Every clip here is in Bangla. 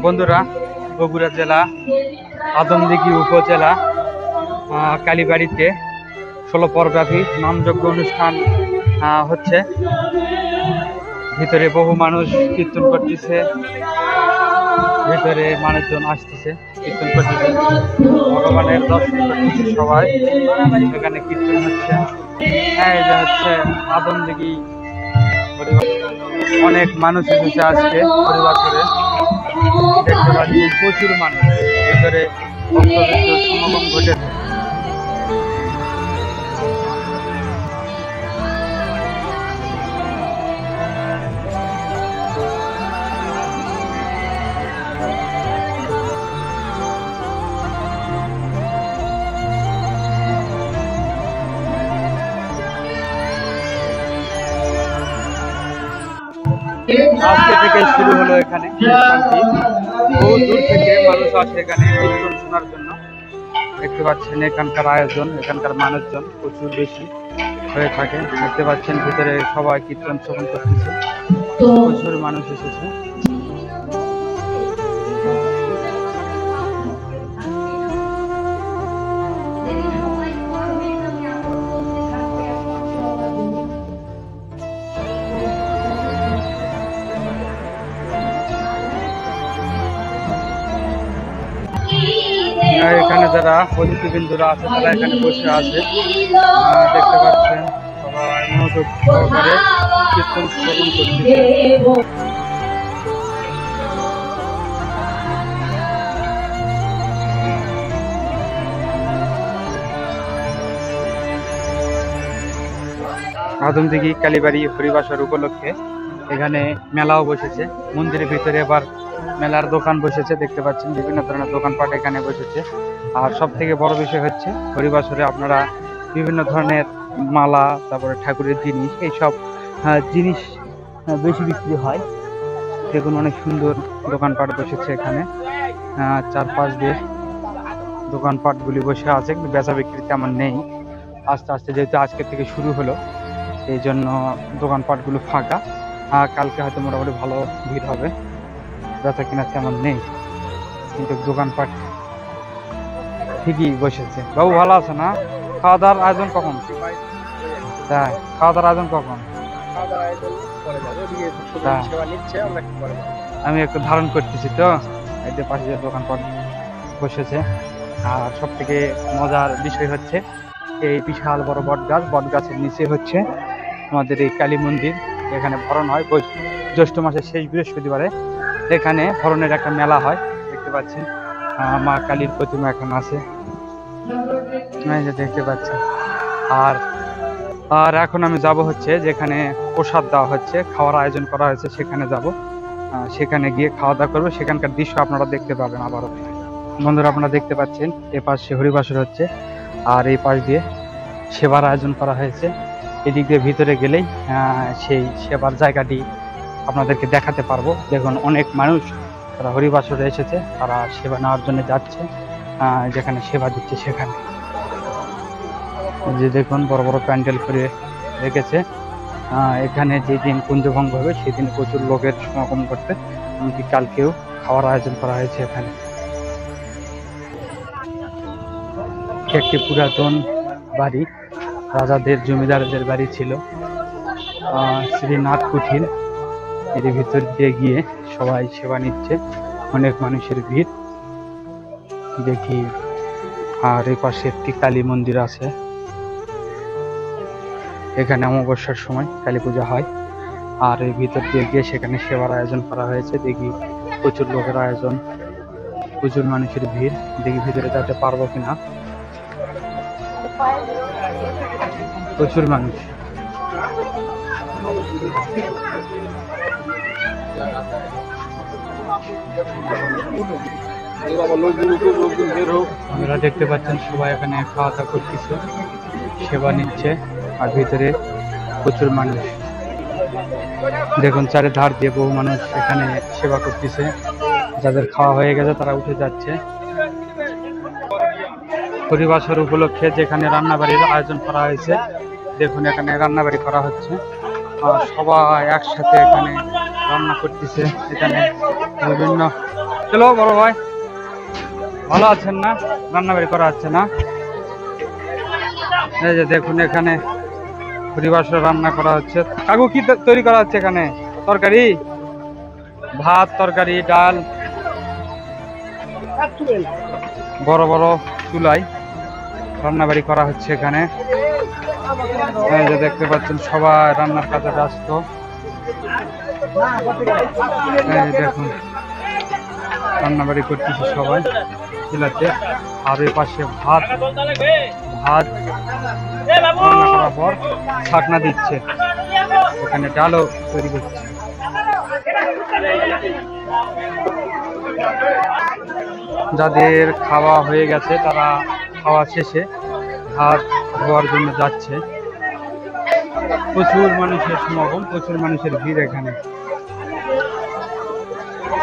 বন্ধুরা, বগুড়া জেলা আদমদিঘি উপজেলা কালীবাড়িতে 16 পর্বব্যাপী নামযজ্ঞ অনুষ্ঠান হচ্ছে। ভিতরে বহু মানুষ কীর্তন করতেছে, ভিতরে মানুষজন আসতেছে, কীর্তন করতেছে, ভগবানের দর্শন করতেছে সবাই। এখানে কীর্তন হচ্ছে। এই যে হচ্ছে আদমদিঘি পরিবার, অনেক মানুষ এসেছে আজকে পরিবার করে। দেখতে পাচ্ছি প্রচুর মানুষ, ভিতরে ভক্তবৃন্দের সমাগম ঘটেছে। আজকে থেকে শুরু হলো এখানে অনুষ্ঠানটি। বহু দূর থেকে মানুষ আসে এখানে কীর্তন শোনার জন্য। দেখতে পাচ্ছেন এখানকার আয়োজন, এখানকার মানুষজন প্রচুর বেশি হয়ে থাকে। দেখতে পাচ্ছেন ভিতরে সবাই কীর্তন শ্রবণ করতেছে, প্রচুর মানুষ এসেছে। এখানে যারা অতিথিবৃন্দরা আছে তারা এখানে বসে আছে। দেখতে পাচ্ছেন সবাই মনোযোগ সহকারে কীর্তন শ্রবণ করতেছে। আদমদিঘি কালীবাড়ি হরিবাসর উপলক্ষে এখানে মেলাও বসেছে। মন্দিরের ভিতরে এবার মেলার দোকান বসেছে। দেখতে পাচ্ছেন বিভিন্ন ধরনের দোকানপাট এখানে বসেছে। আর সব থেকে বড় বিষয় হচ্ছে হরিবাসরে আপনারা বিভিন্ন ধরনের মালা, তারপরে ঠাকুরের জিনিস, এইসব জিনিস বেশি বিক্রি হয়। দেখুন অনেক সুন্দর দোকানপাট বসেছে এখানে। চারপাশ দিয়ে দোকানপাটগুলি বসে আছে, কিন্তু বেচা বিক্রি তেমন নেই। আস্তে আস্তে যেহেতু আজকে থেকে শুরু হলো, এই জন্য দোকানপাটগুলো ফাঁকা। কালকে হয়তো মোটামুটি ভালো ভিড় হবে। বেচা কিনা তেমন নেই, কিন্তু দোকানপাট ঠিকই বসেছে। বাবু ভালো আছে না? খাওয়া দাওয়ার আয়োজন কখন? তাই, খাওয়া দাওয়ার আয়োজন কখন? আমি একটু ধারণ করতেছি তো, এই যে পাশে যে দোকানপাট বসেছে। আর সব থেকে মজার বিষয় হচ্ছে এই বিশাল বড় বট গাছের নিচে হচ্ছে আমাদের এই কালী মন্দির। এখানে ভরণ হয় জ্যৈষ্ঠ মাসের শেষ বৃহস্পতিবারে। এখানে ভরণের একটা মেলা হয়। দেখতে পাচ্ছেন মা কালীর প্রতিমা এখানে আছে, দেখতে পাচ্ছেন। আর এখন আমি যাব হচ্ছে যেখানে প্রসাদ দেওয়া হচ্ছে, খাওয়ার আয়োজন করা হয়েছে, সেখানে যাব। সেখানে গিয়ে খাওয়া দাওয়া করবো। সেখানকার দৃশ্য আপনারা দেখতে পাবেন আবারও। বন্ধুরা, আপনারা দেখতে পাচ্ছেন এ পাশে হরিবাসর হচ্ছে, আর এই পাশ দিয়ে সেবার আয়োজন করা হয়েছে। এদিক দিয়ে ভিতরে গেলেই সেই সেবার জায়গাটি আপনাদেরকে দেখাতে পারবো। দেখুন অনেক মানুষ তারা হরিবাসরে এসেছে, তারা সেবা নেওয়ার জন্য যাচ্ছে। যেখানে সেবা দিচ্ছে সেখানে যে দেখুন বড় বড় প্যান্ডেল করে রেখেছে। এখানে যেদিন কুঞ্জভঙ্গ হবে সেদিন প্রচুর লোকের সমাগম করতে, এমনকি কালকেও খাওয়ার আয়োজন করা হয়েছে। এখানে একটি পুরাতন বাড়ি, রাজাদের জমিদারদের বাড়ি ছিল, শ্রীনাথ কুঠির। এর ভিতর দিয়ে গিয়ে সবাই সেবা নিচ্ছে, অনেক মানুষের ভিড় দেখি। আর এই পাশে একটি কালী মন্দির আছে। এখানে অমাবস্যার সময় কালী পূজা হয়। আর এই ভিতর দিয়ে গিয়ে সেখানে সেবার আয়োজন করা হয়েছে। দেখি প্রচুর লোকের আয়োজন, প্রচুর মানুষের ভিড়। দেখি ভিতরে যেতে পারবো কিনা। প্রচুর মানুষ। আপনারা দেখতে পাচ্ছেন সবাই এখানে খাওয়া দাওয়া করতেছে, সেবা নিচ্ছে। আর ভিতরে প্রচুর মানুষ। দেখুন চারিধার দিয়ে বহু মানুষ এখানে সেবা করতেছে। যাদের খাওয়া হয়ে গেছে তারা উঠে যাচ্ছে। হরিবাসর উপলক্ষে যেখানে রান্নাবাড়ির আয়োজন করা হয়েছে, দেখুন এখানে রান্নাবাড়ি করা হচ্ছে। সবাই একসাথে এখানে রান্না করতেছে। এখানে বিভিন্ন চলো বড় ভাই, ভালো আছেন না? রান্না বাড়ি করা হচ্ছে না? এই যে দেখুন এখানে পরিবাসে রান্না করা হচ্ছে। কাকু কি তৈরি করা হচ্ছে এখানে? তরকারি, ভাত, তরকারি, ডাল, বড় বড় চুলায় রান্না বাড়ি করা হচ্ছে এখানে। এই যে দেখতে পাচ্ছেন সবাই রান্নার কাজে ব্যস্ত। এই দেখুন রান্না বাড়ি করতেছে সবাই চুলাতে। আর ওই পাশে ভাত ভাত রান্না করার পর ছাকনা দিচ্ছে, এখানে ডালও তৈরি করছে। যাদের খাওয়া হয়ে গেছে তারা খাওয়া শেষে হাত ধোয়ার জন্য যাচ্ছে। প্রচুর মানুষের সমাগম, প্রচুর মানুষের ভিড় এখানে।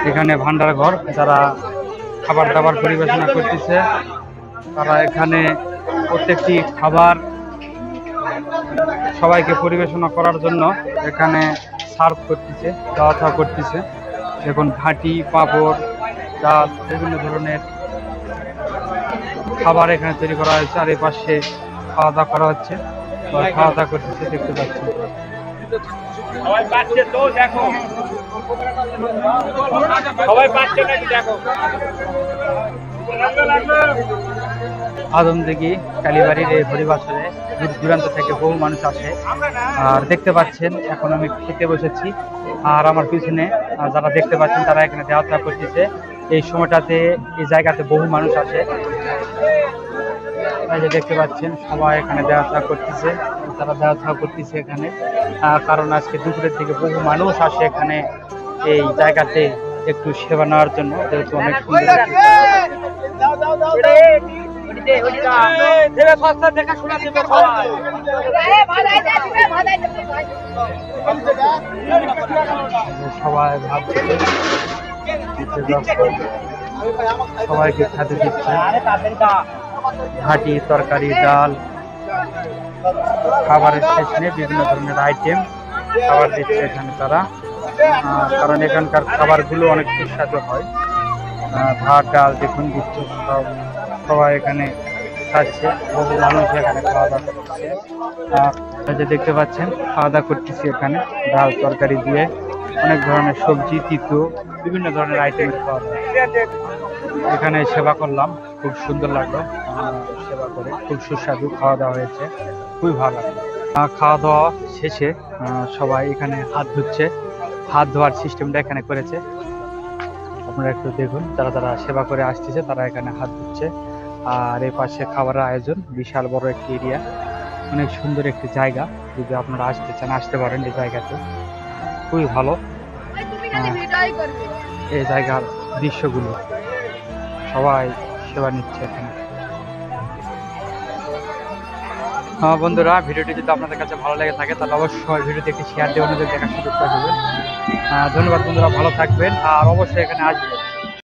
এখানে ভান্ডার ঘর, যারা খাবার দাবার পরিবেশনা করতেছে তারা এখানে প্রত্যেকটি খাবার সবাইকে পরিবেশনা করার জন্য এখানে সার্ভ করতেছে, খাওয়া দাওয়া করতেছে। দেখুন ঘাঁটি, পাঁপড়, ডাল, বিভিন্ন ধরনের খাবার এখানে তৈরি করা হয়েছে। আর এই পাশে খাওয়া দাওয়া করা হচ্ছে, খাওয়া দাওয়া করতেছে দেখতে পাচ্ছি। আদমদিঘি কালীবাড়ির এই হরিবাসরে দূর দূরান্ত থেকে বহু মানুষ আসে। আর দেখতে পাচ্ছেন এখন আমি খেতে বসেছি, আর আমার পিছনে যারা দেখতে পাচ্ছেন তারা এখানে দেওয়া থাকা করতেছে। এই সময়টাতে এই জায়গাতে বহু মানুষ আসে। এই যে দেখতে পাচ্ছেন সবাই এখানে দেওয়া থাকা করতেছে, তারা দেওয়া থাকা করতেছে এখানে, কারণ আজকে দুপুরের দিকে বহু মানুষ আসে এখানে এই জায়গাতে একটু সেবা নেওয়ার জন্য, যেহেতু অনেক সুন্দর। সবাই ভাবছে সবাইকে খেতে দিচ্ছে ঘাঁটি, তরকারি, ডাল, খাবারের স্টেশনে বিভিন্ন ধরনের আইটেম খাবার দিচ্ছে এখানে তারা। কারণ এখানকার খাবারগুলো অনেক সুস্বাদু হয়। ভাত, ডাল দেখুন দিচ্ছে, সবাই এখানে খাচ্ছে, বহু মানুষ এখানে খাওয়া দাওয়া করছে। দেখতে পাচ্ছেন খাওয়া দাওয়া করতেছি এখানে ডাল তরকারি দিয়ে, অনেক ধরনের সবজি, তিতো, বিভিন্ন ধরনের আইটেমের খাওয়া দাওয়া। এখানে সেবা করলাম, খুব সুন্দর লাগলো সেবা করে, খুব সুস্বাদু খাওয়া দাওয়া হয়েছে, খুবই ভালো লাগলো। খাওয়া দাওয়া শেষে সবাই এখানে হাত ধুচ্ছে, হাত ধোয়ার সিস্টেমটা এখানে করেছে। আপনারা একটু দেখুন, যারা যারা সেবা করে আসতেছে তারা এখানে হাত ধুচ্ছে। আর এই পাশে খাবারের আয়োজন, বিশাল বড় একটি এরিয়া, অনেক সুন্দর একটি জায়গা। যদি আপনারা আসতে চান আসতে পারেন এই জায়গাতে, খুবই ভালো এই জায়গার দৃশ্যগুলো। সবাই সেবা নিচ্ছে এখানে। বন্ধুরা, ভিডিওটি যদি আপনাদের কাছে ভালো লেগে থাকে তাহলে অবশ্যই ভিডিওটি একটি শেয়ার দিয়ে অন্যদের দেখার সুযোগ করে দেবেন। ধন্যবাদ বন্ধুরা, ভালো থাকবেন আর অবশ্যই এখানে আসবেন।